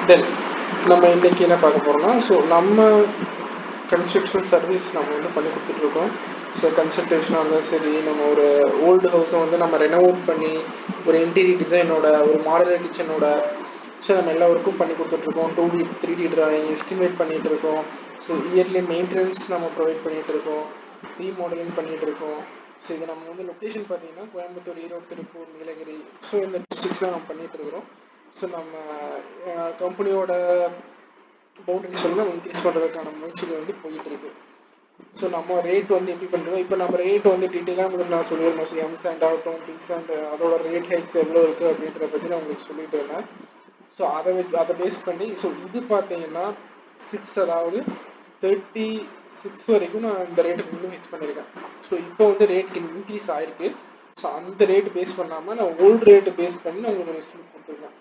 தென் நம்ம இன்னைக்கு என்ன பார்க்க போறோம்னா, ஸோ நம்ம கன்ஸ்ட்ரக்ஷன் சர்வீஸ் நம்ம வந்து பண்ணி கொடுத்துட்ருக்கோம். ஸோ கன்சல்டேஷனாக இருந்தாலும் சரி, நம்ம ஒரு ஓல்டு ஹவுஸை வந்து நம்ம ரெனோவேட் பண்ணி ஒரு இன்டீரியர் டிசைனோட ஒரு மாடலர் கிச்சனோட ஸோ நம்ம எல்லா ஒர்க்கும் பண்ணி கொடுத்துட்ருக்கோம். 2D 3D டிராயிங் எஸ்டிமேட் பண்ணிகிட்டு இருக்கோம். ஸோ இயர்லி மெயின்டெனன்ஸ் நம்ம ப்ரொவைட் பண்ணிகிட்டு இருக்கோம். ரீமாடலிங் பண்ணிகிட்டு இருக்கோம். ஸோ இது நம்ம வந்து லொக்கேஷன் பார்த்தீங்கன்னா கோயம்புத்தூர், ஈரோடு, திருப்பூர், நீலகிரி, ஸோ இந்த டிஸ்ட்ரிக்ஸ்லாம் நம்ம பண்ணிகிட்டு இருக்கிறோம். ஸோ நம்ம கம்பெனியோட பவுண்டரிஸ் வந்து நம்ம இன்க்ரீஸ் பண்ணுறதுக்கான முயற்சிகள் வந்து போயிட்டு இருக்கு. ஸோ நம்ம ரேட் வந்து எப்படி பண்ணுறோம், இப்போ நம்ம ரேட் வந்து டீட்டெயிலாக உங்களுக்கு நான் சொல்லியிருந்தேன். ஸோ எம் சாண்ட் ஆகட்டும், பி சாண்ட், அதோட ரேட் ஹைட்ஸ் எவ்வளோ இருக்குது அப்படின்றத பற்றி நான் உங்களுக்கு சொல்லிட்டு இருந்தேன். ஸோ அதை பேஸ் பண்ணி ஸோ இது பார்த்தீங்கன்னா 6, அதாவது 36 வரைக்கும் நான் இந்த ரேட்டுக்கு வந்து ஃபிக்ஸ் பண்ணியிருக்கேன். ஸோ இப்போ வந்து ரேட் இன்க்ரீஸ் ஆகிருக்கு. ஸோ அந்த ரேட் பேஸ் பண்ணாமல் நான் ஓல்டு ரேட்டு பேஸ் பண்ணி நான் உங்களுக்கு எஸ்டிமேட் கொடுத்துருக்கேன்.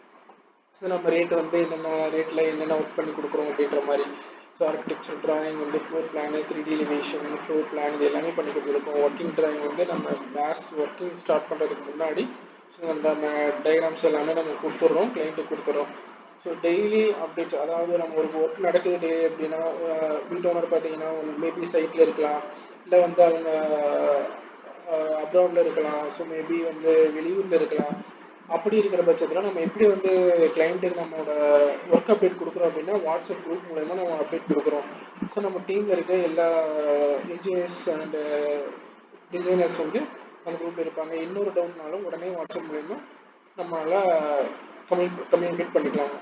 ஸோ நம்ம ரேட்டு வந்து என்னென்ன ரேட்டில் என்னென்ன ஒர்க் பண்ணி கொடுக்குறோம் அப்படின்ற மாதிரி. ஸோ ஆர்கிடெக்சர் டிராயிங் வந்து floor plan, 3D elevation, floor plan, இது எல்லாமே பண்ணி கொடுத்துருக்கோம். ஒர்க்கிங் டிராயிங் வந்து நம்ம ஒர்க்கிங் ஸ்டார்ட் பண்ணுறதுக்கு முன்னாடி ஸோ நம்ம டயக்ராம்ஸ் எல்லாமே நம்ம கொடுத்துட்றோம், கிளைண்ட்டுக்கு கொடுத்துட்றோம். ஸோ டெய்லி அப்டேட்ஸ், அதாவது நம்ம ஒரு ஒர்க் நடக்குது டே அப்படின்னா, வீட்டு ஓனர் பார்த்தீங்கன்னா மேபி சைட்டில் இருக்கலாம், இல்லை வந்து அவங்க அப்ராடில் இருக்கலாம், ஸோ மேபி வந்து வெளியூரில் இருக்கலாம். அப்படி இருக்கிற பட்சத்தில் நம்ம எப்படி வந்து கிளைண்ட்டுக்கு நம்மளோட ஒர்க் அப்டேட் கொடுக்குறோம் அப்படின்னா, வாட்ஸ்அப் குரூப் மூலமா நம்ம அப்டேட் கொடுக்குறோம். ஸோ நம்ம டீமில் இருக்க எல்லா இன்ஜினியர்ஸ் அண்டு டிசைனர்ஸ் வந்து அந்த குரூப்பில் இருப்பாங்க. இன்னொரு டவுட்னாலும் உடனே வாட்ஸ்அப் மூலமா நம்மளால் கம்யூனிகேட் பண்ணிக்கலாம்.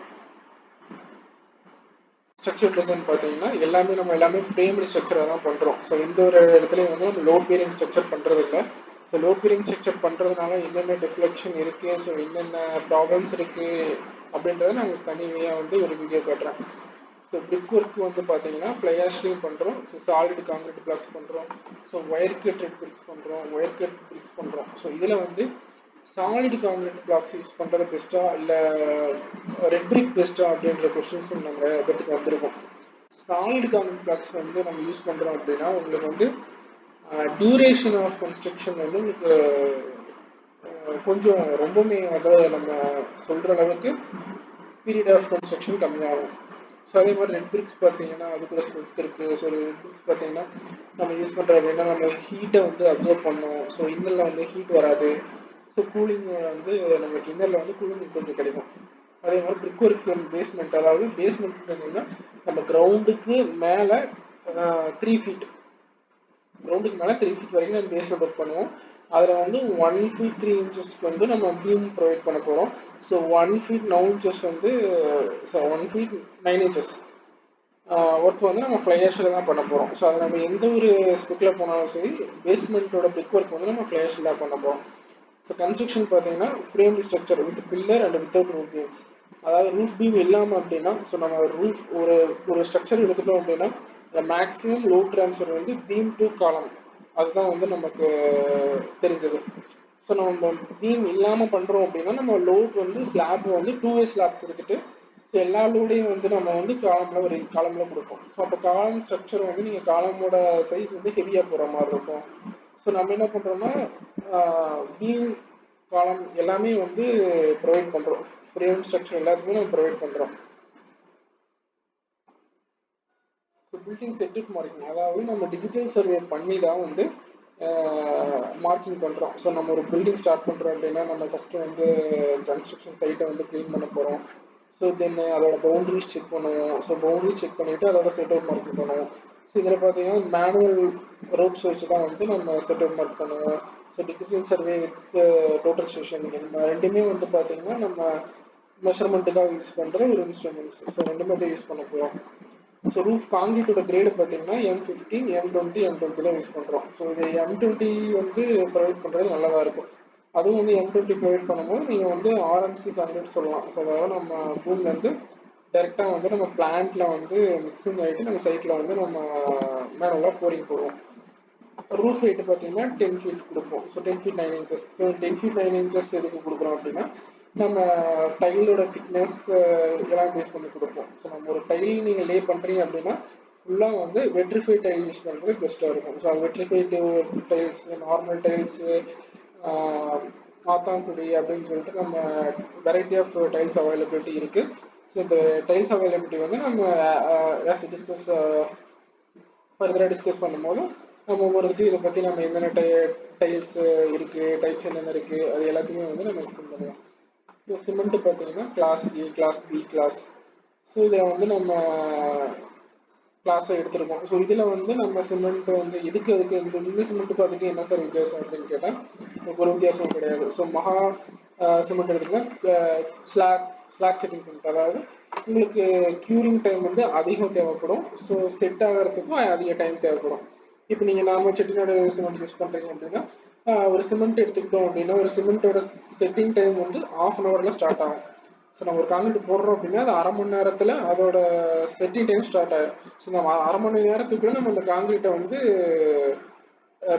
ஸ்ட்ரக்சர் டிசைன் பார்த்தீங்கன்னா எல்லாமே ஃப்ரேம்டு ஸ்ட்ரக்சராக தான் பண்ணுறோம். ஸோ எந்த ஒரு இடத்துலையும் வந்து நம்ம லோட் பேரிங் ஸ்ட்ரக்சர் பண்ணுறது இல்லை. ஸோ லோட் பேரிங் ஸ்ட்ரக்சர் பண்ணுறதுனால என்னென்ன டிஃப்ளெக்ஷன் இருக்குது, ஸோ என்னென்ன ப்ராப்ளம்ஸ் இருக்குது அப்படின்றத நான் உங்களுக்கு தனியாக வந்து ஒரு வீடியோ காட்டுறேன். ஸோ பிரிக் ஒர்க் வந்து பார்த்தீங்கன்னா ஃப்ளை ஆஷ்லையும் பண்ணுறோம். ஸோ சாலிட் காங்கிரீட் பிளாக்ஸ் பண்ணுறோம். So wire cut red BRICS பண்ணுறோம், ஒயர் கட் பிரிக்ஸ் பண்ணுறோம். ஸோ இதில் வந்து சாலிட் காங்கிரீட் பிளாக்ஸ் யூஸ் பண்ணுறது பெஸ்ட்டா இல்லை ரெட் பிரிக் பெஸ்ட்டா அப்படின்ற கொஸ்டின்ஸ் நம்ம இடத்துக்கு வந்திருக்கோம். சாலிட் காங்கிரீட் பிளாக்ஸ் வந்து நம்ம யூஸ் பண்ணுறோம் அப்படின்னா உங்களுக்கு வந்து டியூரேஷன் ஆஃப் கன்ஸ்ட்ரக்ஷன் வந்து உங்களுக்கு கொஞ்சம் ரொம்பவுமே அதாவது நம்ம சொல்கிற அளவுக்கு பீரியட் ஆஃப் கன்ஸ்ட்ரக்ஷன் கம்மியாகும். ஸோ அதே மாதிரி ரெட் பிரிக்ஸ் பார்த்தீங்கன்னா அதுக்குள்ள ஸ்ட்ரென்த் இருக்குது. ஸோ ரெட் பிரிக்ஸ் பார்த்தீங்கன்னா நம்ம யூஸ் பண்ணுறது அப்படின்னா நம்ம ஹீட்டை வந்து அப்சர்வ் பண்ணோம். ஸோ இன்னரில் வந்து ஹீட் வராது. ஸோ கூலிங் வந்து நமக்கு இன்னரில் வந்து கூலிங் கொஞ்சம் கிடைக்கும். அதே மாதிரி பிரிக் ஒர்க் பேஸ்மெண்ட், அதாவது பேஸ்மெண்ட் பார்த்தீங்கன்னா நம்ம கிரவுண்டுக்கு மேலே 3 ஃபீட், கிரவுண்டுக்கு மேலே 3 ஃபீட் வரைக்கும் நம்ம பேஸ்மெண்ட் ஒர்க் பண்ணுவோம். அதில் வந்து 1 feet 3 inchesக்கு வந்து நம்ம பீம் ப்ரொவைட் பண்ண போகிறோம். ஸோ 1 feet 9 inches வந்து 1 feet 9 inches ஒர்க் வந்து நம்ம ஃப்ளையர்ஸில் தான் பண்ண போகிறோம். ஸோ அது நம்ம எந்த ஒரு ஸ்பெக்கில் போனாலும் சரி பேஸ்மெண்ட்டோட பிரிக் ஒர்க் வந்து நம்ம ஃப்ளையர்ஸில் தான் பண்ண போகிறோம். ஸோ கன்ஸ்ட்ரக்ஷன் பார்த்தீங்கன்னா frame structure with pillar and without roof beams, அதாவது ரூஃப் பீம் இல்லாமல் அப்படின்னா ஸோ நம்ம ரூஃப் ஒரு ஸ்ட்ரக்சர் எடுத்துட்டோம் அப்படின்னா மேக்ஸிமம் லோட் ட்ரான்ஸ்ஃபர் வந்து பீம் டு காலம், அதுதான் வந்து நமக்கு தெரிஞ்சது. ஸோ நம்ம பீம் இல்லாமல் பண்ணுறோம் அப்படின்னா நம்ம லோட் வந்து ஸ்லாப் வந்து 2way ஸ்லாப் கொடுத்துட்டு ஸோ எல்லா லோடையும் வந்து நம்ம வந்து காலமில் கொடுப்போம். ஸோ அப்போ காலம் ஸ்ட்ரக்சர் வந்து நீங்கள் காலமோட சைஸ் வந்து ஹெவியாக போகிற மாதிரி இருக்கும். ஸோ நம்ம என்ன பண்ணுறோம்னா பீம் காலம் எல்லாமே வந்து ப்ரொவைட் பண்ணுறோம். ஃப்ரேம் ஸ்ட்ரக்சர் எல்லாத்துக்குமே நம்ம ப்ரொவைட் பண்ணுறோம். ஸோ பில்டிங் செட்டுப் மார்க்கிங், அதாவது நம்ம டிஜிட்டல் சர்வே பண்ணி தான் வந்து மார்க்கிங் பண்ணுறோம். ஸோ நம்ம ஒரு பில்டிங் ஸ்டார்ட் பண்ணுறோம் அப்படின்னா நம்ம ஃபஸ்ட்டு வந்து கன்ஸ்ட்ரக்ஷன் சைட்டை வந்து க்ளீன் பண்ண போகிறோம். ஸோ தென் அதோட பவுண்டரிஸ் செக் பண்ணுவோம். ஸோ பவுண்டரிஸ் செக் பண்ணிவிட்டு அதோட செட்டப் மார்க்கிங் பண்ணுவோம். ஸோ இதில் பார்த்தீங்கன்னா மேனுவல் ரோப்ஸ் வச்சு தான் வந்து நம்ம செட்டப் மார்க் பண்ணுவோம். So digital survey with total station ரெண்டுமே வந்து பார்த்தீங்கன்னா நம்ம மெஷர்மெண்ட்டுக்காக யூஸ் பண்ணுற ஒரு இன்ஸ்ட்ருமெண்ட்ஸ். ஸோ ரெண்டுமே தான் யூஸ் பண்ண போகிறோம். ஸோ ரூஃப் காங்கிரீட்டோட கிரேடு பார்த்தீங்கன்னா M15, M20, M20 தான் யூஸ் பண்ணுறோம். ஸோ இது M20 வந்து ப்ரொவைட் பண்ணுறது நல்லதாக இருக்கும். அதுவும் வந்து M20 ப்ரொவைட் பண்ணும்போது நீங்கள் வந்து RMC காங்கிரீட் சொல்லலாம். ஸோ அதாவது நம்ம பூமியில் வந்து டேரெக்டாக வந்து நம்ம பிளான்ட்டில் வந்து மிக்சிங் ஆகிட்டு நம்ம சைட்டில் வந்து நம்ம மேனுவலாக போரிங் போடுவோம். ரூஃப் ஹைட்டு பார்த்தீங்கன்னா 10 feet கொடுப்போம். So 10 feet 9 inches. So 10 feet 9 inches எதுக்கு கொடுக்குறோம் அப்படின்னா நம்ம டைலோட திக்னஸ் இதெல்லாம் பேஸ் பண்ணி கொடுப்போம். ஸோ நம்ம ஒரு டைல் நீங்கள் லே பண்ணுறீங்க அப்படின்னா ஃபுல்லாக வந்து வெட்ரிஃபைட் டைல் யூஸ் பண்ணுறது பெஸ்ட்டாக இருக்கும். ஸோ வெட்ரிஃபைடு டைல்ஸ், நார்மல் டைல்ஸு, மாத்தாங்குடி அப்படின்னு சொல்லிட்டு நம்ம வெரைட்டி ஆஃப் டைல்ஸ் அவைலபிலிட்டி இருக்குது. ஸோ ஸோ இந்த டைல்ஸ் அவைலபிலிட்டி வந்து நம்ம டிஸ்கஸ் ஃபர்தராக டிஸ்கஸ் பண்ணும்போது நம்ம ஒவ்வொருத்தையும் இதை பற்றி நம்ம என்னென்ன டைல்ஸ் இருக்குது, டைப்ஸ் என்னென்ன இருக்குது, அது எல்லாத்தையுமே வந்து நம்ம எக்ஸ்பிளைன் பண்ணுவோம். ஸோ சிமெண்ட் பார்த்தீங்கன்னா கிளாஸ் ஏ, கிளாஸ் பி, கிளாஸ். ஸோ இதில் வந்து நம்ம கிளாஸை எடுத்துருக்கோம். ஸோ இதில் வந்து நம்ம சிமெண்ட் வந்து அதுக்கு இந்த சிமெண்ட்டுக்கு அதுக்கு என்ன சார் வித்தியாசம் அப்படின்னு கேட்டால் ஒரு வித்தியாசமும் கிடையாது. ஸோ மகா சிமெண்ட் எடுத்துக்கிட்டா ஸ்லாக் செட்டிங் சிமெண்ட், அதாவது உங்களுக்கு க்யூரிங் டைம் வந்து அதிகம் தேவைப்படும். ஸோ செட் ஆகிறதுக்கும் அதிக டைம் தேவைப்படும். இப்போ நீங்கள் நார்மல் செட்டிநாடு சிமெண்ட் யூஸ் பண்ணுறீங்க அப்படின்னா ஒரு சிமெண்ட் எடுத்துக்கிட்டோம் அப்படின்னா ஒரு சிமெண்ட்டோட செட்டிங் டைம் வந்து 1/2 hour ஸ்டார்ட் ஆகும். ஸோ நம்ம ஒரு காங்கிரீட் போடுறோம் அப்படின்னா அது 1/2 மணி நேரத்தில் அதோட செட்டிங் டைம் ஸ்டார்ட் ஆகும். ஸோ நம்ம 1/2 மணி நேரத்துக்குள்ள நம்ம அந்த காங்கிரீட்டை வந்து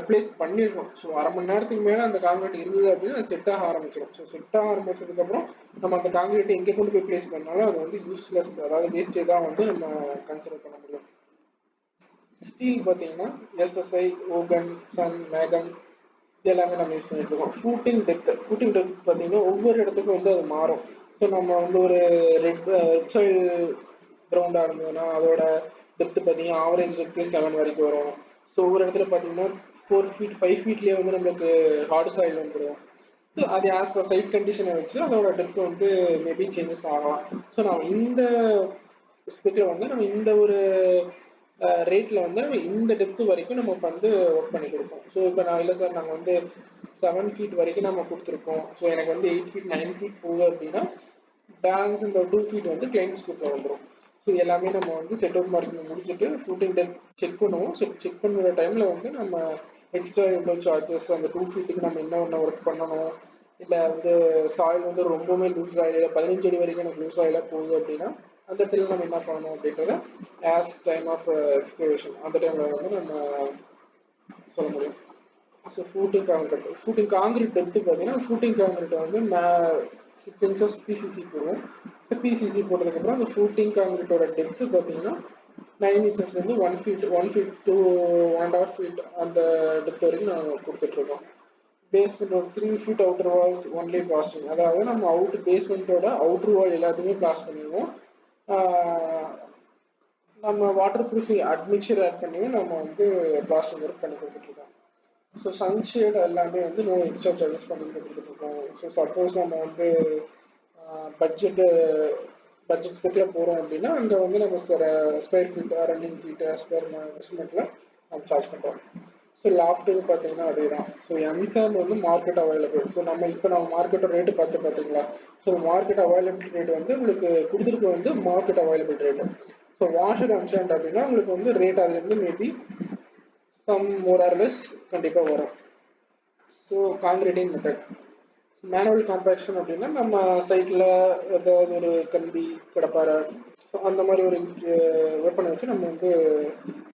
பிளேஸ் பண்ணிடணும். ஸோ 1/2 மணி நேரத்துக்கு மேலே அந்த காங்கிரீட் இருந்தது அப்படின்னா அது செட் ஆக ஆரம்பிச்சிடும். ஸோ செட் ஆக ஆரம்பிச்சதுக்கப்புறம் நம்ம அந்த காங்கிரீட்டை எங்கே கொண்டு போய் பிளேஸ் பண்ணாலும் அது வந்து யூஸ்லெஸ், அதாவது வேஸ்டேஜ் தான் வந்து நம்ம கன்சிடர் பண்ண முடியும். ஸ்டீல் பார்த்தீங்கன்னா எஸ்எஸ்ஐ, ஓகன், சன், மேகன் இது எல்லாமே நம்ம யூஸ் பண்ணிட்டு இருக்கோம். ஃபூட்டிங் டெப்த் பார்த்தீங்கன்னா ஒவ்வொரு இடத்துக்கும் வந்து அது மாறும். ஸோ நம்ம வந்து ஒரு ரெட் சாயில் கிரவுண்டாக இருந்ததுன்னா அதோட டெப்த் பார்த்தீங்கன்னா ஆவரேஜ் டெப்த்து 7 வரைக்கும் வரும். ஸோ ஒவ்வொரு இடத்துல பார்த்தீங்கன்னா 4 feet 5 feetலேயே வந்து நம்மளுக்கு ஹார்டு சாயில் வந்துடும். ஸோ அது ஆஸ் பர் சைட் கண்டிஷனை வச்சு அதோட டெப்த் வந்து மேபி சேஞ்சஸ் ஆகலாம். ஸோ நம்ம இந்த ஸ்பெக்கில் வந்து நம்ம இந்த ஒரு ரேட்டில் வந்து நம்ம இந்த டெப்த் வரைக்கும் நம்ம வந்து ஒர்க் பண்ணி கொடுப்போம். ஸோ இப்போ நான் இல்லை சார் நாங்கள் வந்து 7 feet வரைக்கும் நம்ம கொடுத்துருக்கோம், ஸோ எனக்கு வந்து 8 feet 9 feet போகுது அப்படின்னா பேலன்ஸ் இந்த 2 feet வந்து கிளைண்ட் ஸ்கூப்பில் வந்துடும். ஸோ எல்லாமே நம்ம வந்து செட் அவுட் மார்க்கிங் முடிச்சுட்டு ஷூட்டிங் டெப்த் செக் பண்ணுவோம். ஸோ செக் பண்ணுற டைமில் வந்து நம்ம எக்ஸ்ட்ரா எவ்வளோ சார்ஜஸ் அந்த 2 feetக்கு நம்ம என்ன ஒர்க் பண்ணணும், இல்லை வந்து சாயில் வந்து ரொம்பவுமே லூஸ் ஆகல 15 அடி வரைக்கும் எனக்கு லூஸ் ஆகல போகுது அப்படின்னா அந்த இடத்துல நம்ம என்ன பண்ணணும் அப்படின்றத ஆஸ் டைம் ஆஃப் எக்ஸ்கவேஷன் அந்த டைமில் வந்து நம்ம சொல்ல முடியும். ஸோ ஃபூட்டிங் காங்கிரீட் டெப்த்து பார்த்தீங்கன்னா ஃபூட்டிங் காங்கிரீட்டை வந்து 6 inches பிசிசி போடுவோம். ஸோ பிசிசி போட்டதுக்கப்புறம் அந்த ஃபூட்டிங் காங்கிரீட்டோட டெப்த்து பார்த்தீங்கன்னா 9 inchesலேருந்து 1 feet to 1.5 feet அந்த டெப்த் வரைக்கும் நாங்கள் கொடுத்துட்ருக்கோம். பேஸ்மெண்ட் ஒரு 3 feet outer walls only plastering, அதாவது நம்ம பேஸ்மெண்ட்டோட அவுட்டர் வால் எல்லாத்தையுமே பிளாஸ் பண்ணிடுவோம். நம்ம வாட்டர் ப்ரூஃபிங் அட்மிக்சர் ஆட் பண்ணியும் நம்ம வந்து பிளாஸ்டிங் ஒர்க் பண்ணி கொடுத்துட்ருக்கோம். ஸோ சன்ஷேட் எல்லாமே வந்து நோ எக்ஸ்ட்ரா சார்ஜஸ் பண்ணி கொடுத்துட்ருக்கோம். ஸோ சப்போஸ் நம்ம வந்து பட்ஜெட் ஸ்பெக்கில் போகிறோம் அப்படின்னா அங்கே வந்து நம்ம square feet running feet square மெஷர்மெண்ட்டில் நம்ம சார்ஜ் பண்ணுறோம். ஸோ லாஃப்ட்டுக்கு பார்த்தீங்கன்னா அதே தான். ஸோ எம்சாண்ட் வந்து மார்க்கெட் அவைலபிள். ஸோ நம்ம மார்க்கெட்டோட ரேட்டு பார்த்தீங்களா. ஸோ மார்க்கெட் அவைலபிள் ரேட் வந்து உங்களுக்கு கொடுத்துருக்கு வந்து market available rate. So washer M sand அப்படின்னா உங்களுக்கு வந்து ரேட் அதுலேருந்து maybe some more or less கண்டிப்பாக வரும். So concreting method manual compaction அப்படின்னா நம்ம சைட்டில் ஏதாவது ஒரு கம்பி கடப்பாறை அந்த மாதிரி ஒரு வெப்பனை வச்சு நம்ம வந்து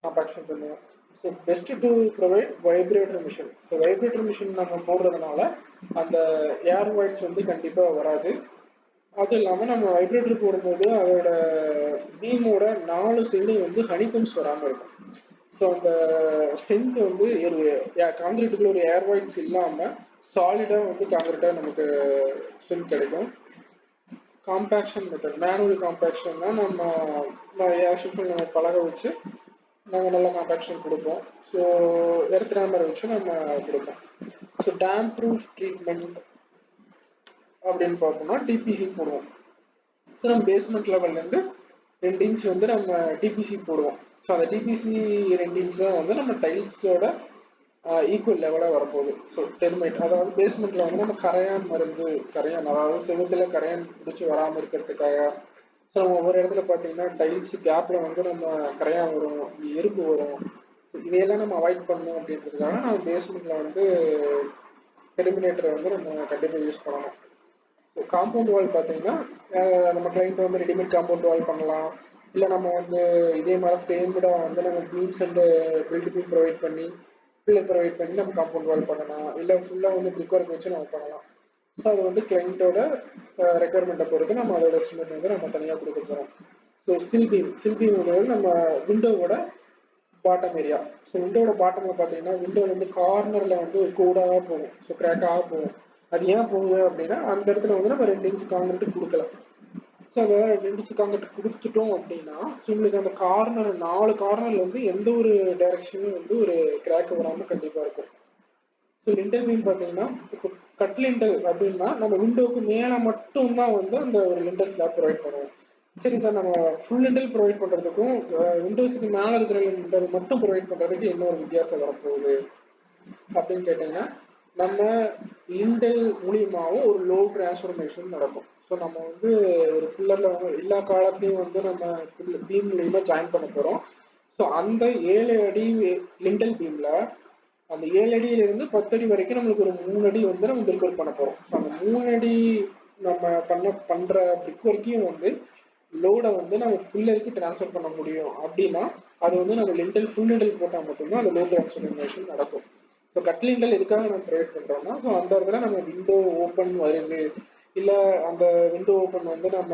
காம்பேக்ஷன் பண்ணுவோம். So best to provide vibrator machine. So vibrator machine நம்ம போடுறதுனால அந்த ஏர் வாய்ஸ் வந்து கண்டிப்பாக வராது. அதுவும் இல்லாமல் நம்ம வைப்ரேட்டர் போடும்போது அதோட பீமோட 4 சைடும் வந்து ஹனிகம்ஸ் வராமல் இருக்கும். ஸோ அந்த ஸ்ட்ரென்த் வந்து காங்கிரீட்டுக்குள்ள ஒரு ஏர் வாய்ஸ் இல்லாமல் சாலிடாக வந்து காங்கிரீட்டாக நமக்கு ஸ்ட்ரென்த் கிடைக்கும். காம்பேக்ஷன் மெத்தட் மேனுவல் காம்பேக்ஷன்னா நம்ம பழக வச்சு நாங்கள் நல்லா காம்பேக்ஷன் கொடுப்போம். ஸோ எர்த் ரேமரை வச்சு நம்ம கொடுப்போம். ஸோ டேம் ப்ரூஃப் ட்ரீட்மெண்ட் அப்படின்னு பார்த்தோம்னா டிபிசி போடுவோம். ஸோ நம்ம பேஸ்மெண்ட் லெவல்லேருந்து 2 inch வந்து நம்ம டிபிசி போடுவோம். ஸோ அந்த டிபிசி 2 inch தான் வந்து நம்ம டைல்ஸோட ஈக்குவல் லெவலாக வரப்போகுது. ஸோ டெர்மைட், அதாவது பேஸ்மெண்ட்டில் வந்து நம்ம கரையான் அதாவது செவத்தில் கரையான் பிடிச்சி வராமல் இருக்கிறதுக்காக. ஸோ நம்ம ஒவ்வொரு இடத்துல பார்த்தீங்கன்னா டைல்ஸ் கேப்பில் வந்து நம்ம கரையான் வரும், எறும்பு வரும். இதையெல்லாம் நம்ம அவாய்ட் பண்ணணும் அப்படின்றதுக்காக நம்ம பேஸ்மெண்ட்டில் வந்து டெர்மினேட்டரை வந்து நம்ம கண்டிப்பாக யூஸ் பண்ணணும். ஸோ காம்பவுண்ட் வால் பார்த்தீங்கன்னா நம்ம கிளைண்ட் வந்து ரெடிமேட் காம்பவுண்ட் வால் பண்ணலாம். இல்லை நம்ம வந்து இதே மாதிரி ஃப்ரேம்டாக வந்து நம்ம beams and plinth beam provide பண்ணி நம்ம காம்பவுண்ட் வால் பண்ணலாம். இல்லை ஃபுல்லாக வந்து பிரிக் ஒர்க் வச்சு நம்ம பண்ணலாம். ஸோ அது வந்து கிளைண்ட்டோட ரெக்குயர்மெண்ட்டை பொறுத்து நம்ம அதோட எஸ்டிமேட் வந்து நம்ம தனியாக கொடுக்க போகிறோம். ஸோ சில்பீம் வந்து நம்ம விண்டோவோட பாட்டம் ஏரியா. ஸோ விண்டோட பாட்டமில் பார்த்தீங்கன்னா விண்டோவில் வந்து கார்னரில் வந்து ஒரு கோடாக போகும், ஸோ கிராக்காக போகும். அது ஏன் போகுது அப்படின்னா அந்த இடத்துல வந்து நம்ம 2 inch காங்கிரீட் கொடுக்கல. ஸோ அதை லிண்டல்ஸுக்கு அங்கிட்டு கொடுத்துட்டோம் அப்படின்னா ஸோ உங்களுக்கு அந்த கார்னர் 4 கார்னர்ல வந்து எந்த ஒரு டைரக்ஷனும் வந்து ஒரு கிராக் வராமல் கண்டிப்பாக இருக்கும். ஸோ லிண்டல் பீம் பார்த்தீங்கன்னா இப்போ கட் லிண்டல் அப்படின்னா நம்ம விண்டோவுக்கு மேலே மட்டும்தான் வந்து அந்த ஒரு லிண்டல் ஸ்லாப் ப்ரொவைட் பண்ணுவோம். சரி சார், நம்ம ஃபுல் லிண்டல் ப்ரொவைட் பண்ணுறதுக்கும் விண்டோஸுக்கு மேலே இருக்கிற லிண்டல் மட்டும் ப்ரொவைட் பண்ணுறதுக்கு என்ன ஒரு வித்தியாசம் வரப்போகுது அப்படின்னு கேட்டிங்கன்னா, நம்ம லிண்டல் மூலியமாகவும் ஒரு லோ டிரான்ஸ்ஃபர்மேஷன் நடக்கும். ஸோ நம்ம வந்து ஒரு பில்லரில் வந்து எல்லா காலத்தையும் வந்து நம்ம பீம் மூலியமா ஜாயின் பண்ண போகிறோம். ஸோ அந்த 7 அடி லிண்டல் பீமில் அந்த 7 அடியிலிருந்து 10 அடி வரைக்கும் நம்மளுக்கு ஒரு 3 அடி வந்து நம்ம பிரிக் ஒர்க் பண்ண போகிறோம். ஸோ அந்த 3 அடி நம்ம பண்ணுற பிரிக் ஒர்க்கையும் வந்து லோடை வந்து நம்ம பில்லருக்கு டிரான்ஸ்ஃபர் பண்ண முடியும் அப்படின்னா அது வந்து நம்ம லிண்டல் ஃபுல் லிண்டல் போட்டால் மட்டும்தான் அந்த லோ டிரான்ஸ்ஃபர்மேஷன் நடக்கும். ஸோ கட் லிண்டல் எதுக்காக நம்ம ப்ரொவைட் பண்ணுறோம்னா, ஸோ அந்த இடத்துல நம்ம விண்டோ ஓப்பன் வருது இல்லை அந்த விண்டோ ஓப்பன் வந்து நம்ம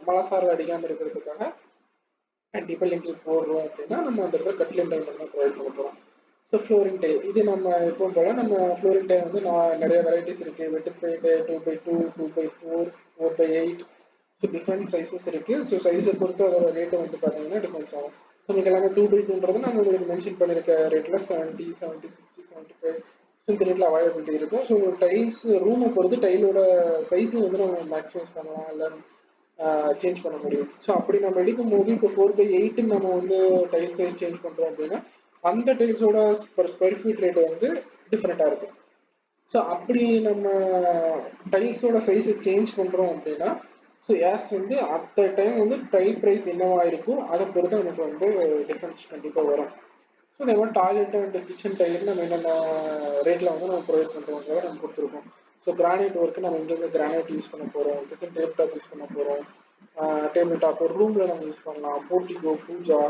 மழை அடிக்காமல் இருக்கிறதுக்காக கண்டிப்பாக லிண்டல் போடுறோம் அப்படின்னா நம்ம அந்த இடத்துல கட் லிண்டல் மட்டும் ப்ரொவைட் பண்ண போகிறோம். ஸோ ஃப்ளோரிங் டைல் இது நம்ம எப்பவும் போல் நம்ம ஃப்ளோரிங் டைல் வந்து நிறைய வெரைட்டிஸ் இருக்குது. வெட்டிஃபைடு 2x2, 2x4, 4x8, so different sizes இருக்குது. ஸோ சைஸை பொறுத்து அதோட ரேட்டை வந்து பார்த்தீங்கன்னா டிஃப்ரென்ஸ் ஆகும். உங்களுக்கு எல்லாமே 2x2ன்றது நம்ம உங்களுக்கு மென்ஷன் பண்ணியிருக்க ரேட்டில் 70, 70, 60, 75 ஸோ இந்த ரேட்டில் அவைலபிலிட்டி இருக்கும். ஸோ டைல்ஸ் ரூமை பொறுத்து டைலோட சைஸும் வந்து நம்ம மேக்ஸிமைஸ் பண்ணலாம் இல்லை சேஞ்ச் பண்ண முடியும். ஸோ அப்படி நம்ம எடுக்கும் போது இப்போ 4x8 நம்ம வந்து டைல் சைஸ் சேஞ்ச் பண்ணுறோம் அப்படின்னா அந்த டைல்ஸோட பர் ஸ்கொயர் ஃபீட் ரேட் வந்து டிஃப்ரெண்ட்டாக இருக்கும். ஸோ அப்படி நம்ம டைல்ஸோட சைஸை சேஞ்ச் பண்ணுறோம் அப்படின்னா ஸோ ஏஸ் வந்து அட் டைம் வந்து டைல் ப்ரைஸ் என்னவா இருக்கோ அதை பொறுத்து நமக்கு வந்து டிஃப்ரென்ஸ் கண்டிப்பாக வரும். ஸோ இதே மாதிரி டாய்லெட் அண்ட் கிச்சன் டைல் நம்ம என்னென்ன ரேட்டில் வந்து நம்ம ப்ரொவைட் பண்ணுறோங்கிறத நம்ம கொடுத்துருக்கோம். ஸோ கிரானைட் ஒர்க்கு நம்ம எங்கெங்கே கிரானைட் யூஸ் பண்ண போகிறோம், கிச்சன் டேபிள் டாப் யூஸ் பண்ண போகிறோம், டேபிள் டாப் ரூமில் நம்ம யூஸ் பண்ணலாம், போர்ட்டிகோ, பூஜா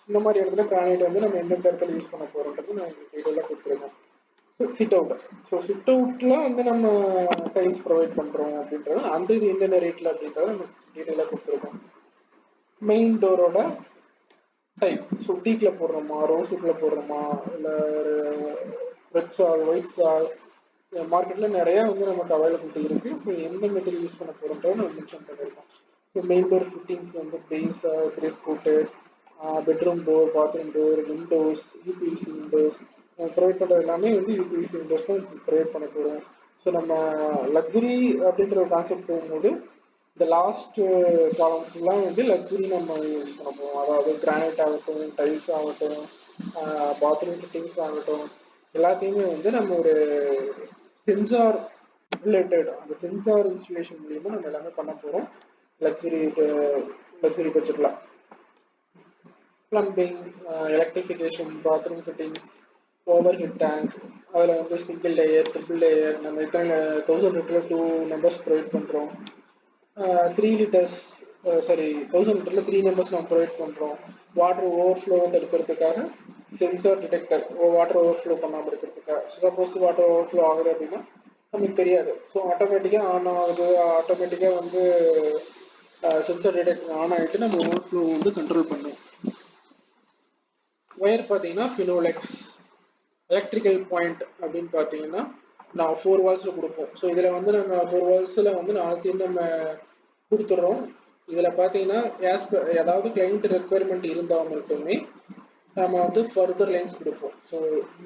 இந்த மாதிரி இடத்துல கிரானைட் வந்து நம்ம எந்தெந்த இடத்துல யூஸ் பண்ண போகிறோன்றது நான் உங்களுக்கு டீட்டெயிலாக கொடுத்துருக்கோம். சிட் அவுட் ஸோ சிட் அவுட்டில் வந்து நம்ம டைல்ஸ் ப்ரொவைட் பண்ணுறோம் அப்படின்றது அந்த இது என்னென்ன ரேட்டில் அப்படின்றத நம்ம டீட்டெயிலாக கொடுத்துருக்கோம். மெயின் டோரோட டைப் ஸோ டீக்கில் போடுறோமா, ரோஸுக்கில் போடுறோமா, இல்லை ரெட் சால், ஒயிட் சால், மார்க்கெட்டில் நிறையா வந்து நமக்கு அவைலபிலிட்டி இருக்குது. ஸோ எந்த மெட்டீரியல் யூஸ் பண்ண போகிறோன்றதை நம்ம மென்ஷன் பண்ணியிருக்கோம். ஸோ மெயின் டோர் ஃபிட்டிங்ஸ் வந்து base coated, bedroom door, bathroom door, windows, UPVC windows provide பண்ணுறது எல்லாமே வந்து யூபிவிசி விண்டோஸ் தான் ப்ரொவைட் பண்ண போகிறோம். ஸோ நம்ம லக்ஸுரி அப்படின்ற ஒரு கான்செப்ட் போகும்போது இந்த லாஸ்ட் காலம்ஸ்லாம் வந்து லக்ஸுரி நம்ம யூஸ் பண்ண போவோம். அதாவது கிரானைட் ஆகட்டும், டைல்ஸ் ஆகட்டும், பாத்ரூம் ஃபிட்டிங்ஸ் ஆகட்டும், எல்லாத்தையுமே வந்து நம்ம ஒரு சென்சார் ரிலேட்டட் அந்த சென்சார் இன்ஸ்டலேஷன் மூலியமாக நம்ம எல்லாமே பண்ண போகிறோம் லக்ஸுரி பட்ஜெட்டில். Plumbing, electrification, bathroom fittings, over head tank, அதில் வந்து சிங்கிள் லேயர், ட்ரிபிள் லேயர், நம்ம எத்தனை 1000 லிட்டரில் 2 நம்பர்ஸ் ப்ரொவைட் பண்ணுறோம். 3 லிட்டர்ஸ் 1000 லிட்டரில் 3 நம்பர்ஸ் நம்ம ப்ரொவைட் பண்ணுறோம். வாட்டர் ஓவர்ஃப்ளோ தடுக்கிறதுக்காக சென்சார் டிடெக்டர் வாட்டர் ஓவர்ஃப்ளோ பண்ணாமல் இருக்கிறதுக்காக. சப்போஸ் வாட்டர் ஓவர்ஃப்ளோ ஆகுது அப்படின்னா நமக்கு தெரியாது. ஸோ ஆட்டோமேட்டிக்காக ஆன் ஆகுது, ஆட்டோமேட்டிக்காக வந்து சென்சார் டிடெக்டர் ஆன் ஆகிட்டு நம்ம ஓவர்ஃப்ளோ வந்து கண்ட்ரோல் பண்ணும். ஒயர் பார்த்தீங்கன்னா ஃபினோலெக்ஸ். எலக்ட்ரிக்கல் பாயிண்ட் அப்படின்னு பார்த்தீங்கன்னா நான் 4 வால்ஸில் கொடுப்போம். ஸோ இதில் வந்து நம்ம 4 வால்ஸில் வந்து 4 சைடு நம்ம கொடுத்துட்றோம். இதில் பார்த்தீங்கன்னா ஏதாவது கிளைண்ட் ரெக்குயர்மெண்ட் இருந்தால் மட்டுமே நம்ம வந்து ஃபர்தர் லைன்ஸ் கொடுப்போம். ஸோ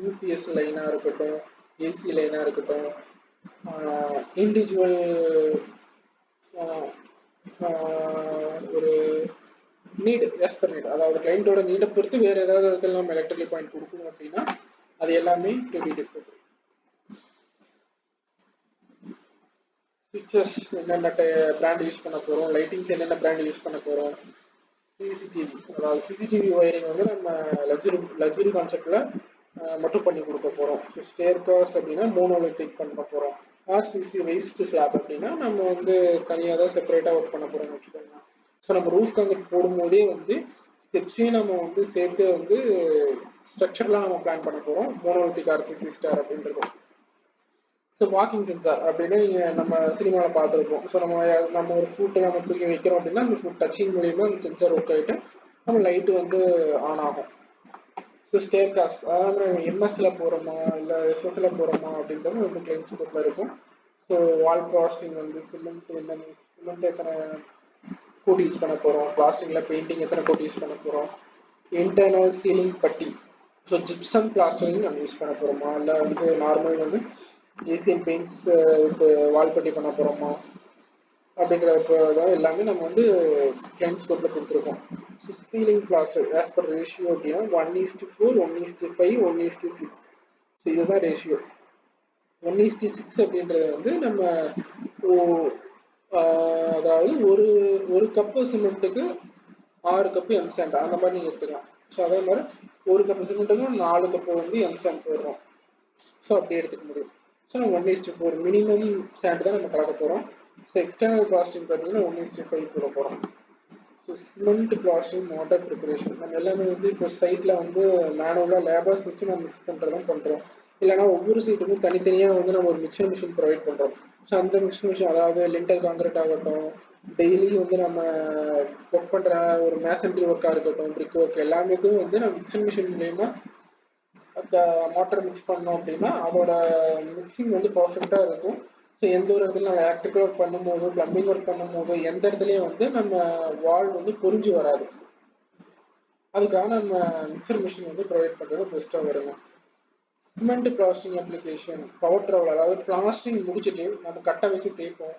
யூபிஎஸ் லைனாக இருக்கட்டும், ஏசி லைனாக இருக்கட்டும், இண்டிவிஜுவல் ஒரு நீட் பர் நீட், அதாவது கிளைண்டோட நீடை பொறுத்து வேறு ஏதாவது இடத்துல நம்ம எலக்ட்ரிக்கல் பாயிண்ட் கொடுக்கணும் அப்படின்னா அது எல்லாமே டு பி டிஸ்கஸ். ஸ்விட்சஸ் என்னென்ன பிராண்ட் யூஸ் பண்ண போகிறோம், லைட்டிங்ஸ் என்னென்ன பிராண்ட் யூஸ் பண்ண போகிறோம், சிசிடிவி அதாவது சிசிடிவி ஒயரிங் வந்து நம்ம லக்ஸுரி கான்செப்டில் மட்டும் பண்ணி கொடுக்க போகிறோம். ஸோ ஸ்டேர் காஸ்ட் அப்படின்னா மோனோலித்திக் பண்ண போகிறோம். ஆர்சிசி வேஸ்ட் ஸ்லாப் அப்படின்னா நம்ம வந்து தனியாக தான் செப்பரேட்டாக ஒர்க் பண்ண போகிறோம்னு வச்சுக்கோங்க. ஸோ நம்ம ரூஃப் காங்கிரீட் போடும்போதே வந்து ஸ்டெப்ஸையும் நம்ம வந்து சேர்த்து வந்து ஸ்ட்ரக்சர்லாம் நம்ம பிளான் பண்ண போகிறோம். மோனோலித்திக் ஆர்சிசி ஸ்டார் அப்படின்றது. ஸோ வாக்கிங் சென்சார் அப்படின்னு நம்ம சினிமாவில் பார்த்துருப்போம். ஸோ நம்ம ஒரு ஃபுட்டை நம்ம தூக்கி வைக்கிறோம் அப்படின்னா அந்த ஃபுட் டச்சிங் மூலியமாக அந்த சென்சார் ஒர்க் ஆகிட்டு நம்ம லைட்டு வந்து ஆன் ஆகும். ஸோ ஸ்டேர் காஸ்ட் அதாவது எம்எஸ்ல போகிறோமா இல்லை எஸ்எஸ்ல போகிறோமா அப்படின்றது வந்து கிளைண்ட் ஸ்கோப்பில் இருக்கும். ஸோ வால் காஸ்டிங் வந்து சிமெண்ட் எத்தனை கோட் யூஸ் பண்ண போகிறோம், பிளாஸ்டிக்கில் பெயிண்டிங் எத்தனை கோட் யூஸ் பண்ண போகிறோம், இன்டர்னல் சீலிங் பட்டி, ஸோ ஜிப்சம் பிளாஸ்டரிங் நம்ம யூஸ் பண்ண போகிறோமா, இல்லை வந்து நார்மல் வந்து ஏசியன் பெயிண்ட்ஸ் வால் பட்டி பண்ண போகிறோமா அப்படிங்கிற எல்லாமே நம்ம வந்து கிளைண்ட் கோட்ல கொடுத்துருக்கோம். So ceiling plaster as per ratio அப்படின்னா 1:4, 1:5, 1:6. ஸோ இதுதான் ரேஷியோ. 1:6 அப்படின்றது வந்து நம்ம அதாவது ஒரு ஒரு கப்பு சிமெண்ட்டுக்கு 6 கப்பு எம்சாண்ட் அந்த மாதிரி நீங்கள் எடுத்துக்கலாம். ஸோ அதே மாதிரி ஒரு கப்பு சிமெண்ட்டுக்கு 4 கப்பு வந்து எம்சாண்ட் போடுறோம். ஸோ அப்படி எடுத்துக்க முடியும். ஸோ நம்ம 1:4 மினிமம் சாண்ட் தான் நம்ம கலக்க போகிறோம். ஸோ எக்ஸ்டர்னல் பிளாஸ்டிங் பார்த்தீங்கன்னா 1:5 போட போகிறோம். So cement plastering water preparation நம்ம எல்லாமே வந்து இப்போ சைட்டில் வந்து மேனுவலாக லேபர்ஸ் வச்சு நம்ம மிக்ஸ் பண்ணுறதும் பண்ணுறோம். இல்லைனா ஒவ்வொரு சைட்டுக்கும் தனித்தனியாக வந்து நம்ம ஒரு மிக்சர் மிஷின் ப்ரொவைட் பண்ணுறோம். ஸோ அந்த மிக்சர் மிஷின் அதாவது லிண்டல் கான்கிரீட் ஆகட்டும், டெய்லி வந்து நம்ம ஒர்க் பண்ணுற ஒரு மேசன்ட்ரி ஒர்க்காக இருக்கட்டும், பிரிக் ஒர்க் எல்லாமேக்கும் வந்து நம்ம மிக்சர் மிஷின் மூலயமா அந்த மோட்டர் மிக்ஸ் பண்ணோம் அப்படின்னா அதோட மிக்சிங் வந்து பர்ஃபெக்டாக இருக்கும். ஸோ எந்த ஒரு இடத்துல நம்ம எலக்ட்ரிக்கல் ஒர்க் பண்ணும்போது, பிளம்பிங் ஒர்க் பண்ணும்போது எந்த இடத்துலையும் வந்து நம்ம வால் வந்து பொறிஞ்சு வராது. அதுக்காக நம்ம மிக்சர் மிஷின் வந்து ப்ரொவைட் பண்ணுறது பெஸ்ட்டாக வருங்க. Cement plastering application, power trowel, அதாவது பிளாஸ்டிங் முடிச்சுட்டு நம்ம கட்டை வச்சு தேய்ப்போம்,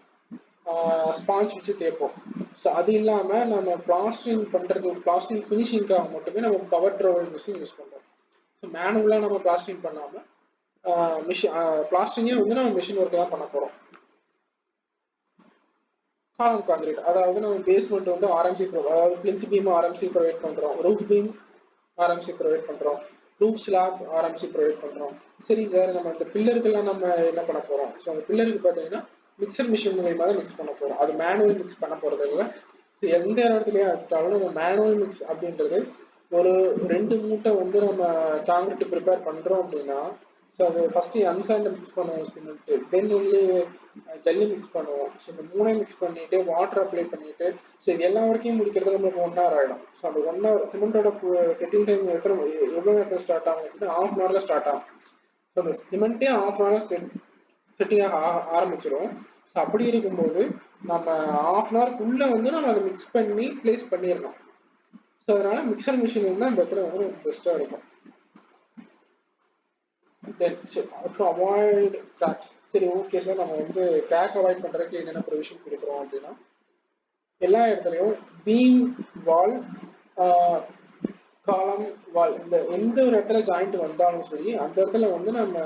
ஸ்பாஞ்ச் வச்சு தேய்ப்போம். ஸோ அது இல்லாமல் நம்ம பிளாஸ்டிங் பண்ணுறது பிளாஸ்டிங் ஃபினிஷிங்காக மட்டுமே நம்ம பவர் ட்ரவல் மிஷின் யூஸ் பண்ணுறோம். ஸோ மேனுவலாக நம்ம பிளாஸ்டிங் பண்ணாமல் மிஷின் பிளாஸ்டிங்கே வந்து நம்ம மிஷின் ஒர்க் தான் பண்ண போகிறோம். காலம் கான்கிரீட், அதாவது நம்ம பேஸ்மெண்ட் வந்து ஆர்எம்சி அதாவது பிளிந்த் பீம் ஆர்எம்சி ப்ரொவைட் பண்ணுறோம், ரூஃப் பீம் ஆர்எம்சி ப்ரொவைட் பண்ணுறோம், ரூஃப் ஸ்லாப் ஆர்எம்சி ப்ரொவைட் பண்ணுறோம். சரி சார், நம்ம இந்த பில்லருக்கெல்லாம் நம்ம என்ன பண்ண போகிறோம்? ஸோ அந்த பில்லருக்கு பார்த்தீங்கன்னா மிக்சர் மிஷின் மூலியமாக தான் மிக்ஸ் பண்ண போகிறோம். அது மேனுவல் மிக்ஸ் பண்ண போகிறது இல்லை. ஸோ எந்த இடத்துலையும் எடுத்தாலும் நம்ம மேனுவல் மிக்ஸ் அப்படின்றது ஒரு 2 மூட்டை வந்து நம்ம காங்கிரீட் ப்ரிப்பேர் பண்ணுறோம் அப்படின்னா, ஸோ அது ஃபஸ்ட்டு எம்சாண்டை மிக்ஸ் பண்ணுவோம் சிமெண்ட்டு, தென் வந்து ஜல்லி மிக்ஸ் பண்ணுவோம். ஸோ இந்த 3 மிக்ஸ் பண்ணிவிட்டு வாட்டர் அப்ளை பண்ணிவிட்டு ஸோ இது எல்லா வரைக்கும் முடிக்கிறது நம்மளுக்கு 1 hour ஆகிடும். ஸோ அந்த 1 hour சிமெண்ட்டோட செட்டிங் டைம் எவ்வளோ நேரத்தில் ஸ்டார்ட் ஆகும் அப்படின்னா 1/2 hourல ஸ்டார்ட் ஆகும். ஸோ அந்த சிமெண்ட்டே 1/2 hour செட்டிங் ஆரம்பிச்சிடும். ஸோ அப்படி இருக்கும்போது நம்ம 1/2 hourக்குள்ளே வந்து நம்ம அதை மிக்ஸ் பண்ணி ப்ளேஸ் பண்ணிடணும். ஸோ அதனால மிக்சர் மிஷின் வந்து அந்த இடத்துல வந்து பெஸ்ட்டாக இருக்கும். Then to avoid cracks. சரி, ஓகே சார், நம்ம வந்து கிராக் அவாய்ட் பண்ணுறதுக்கு என்னென்ன ப்ரொவிஷன் கொடுக்குறோம் அப்படின்னா, எல்லா இடத்துலையும் பீம் வால், காலம் வால், இந்த எந்த ஒரு இடத்துல ஜாயிண்ட் வந்தாலும் சரி அந்த இடத்துல வந்து நம்ம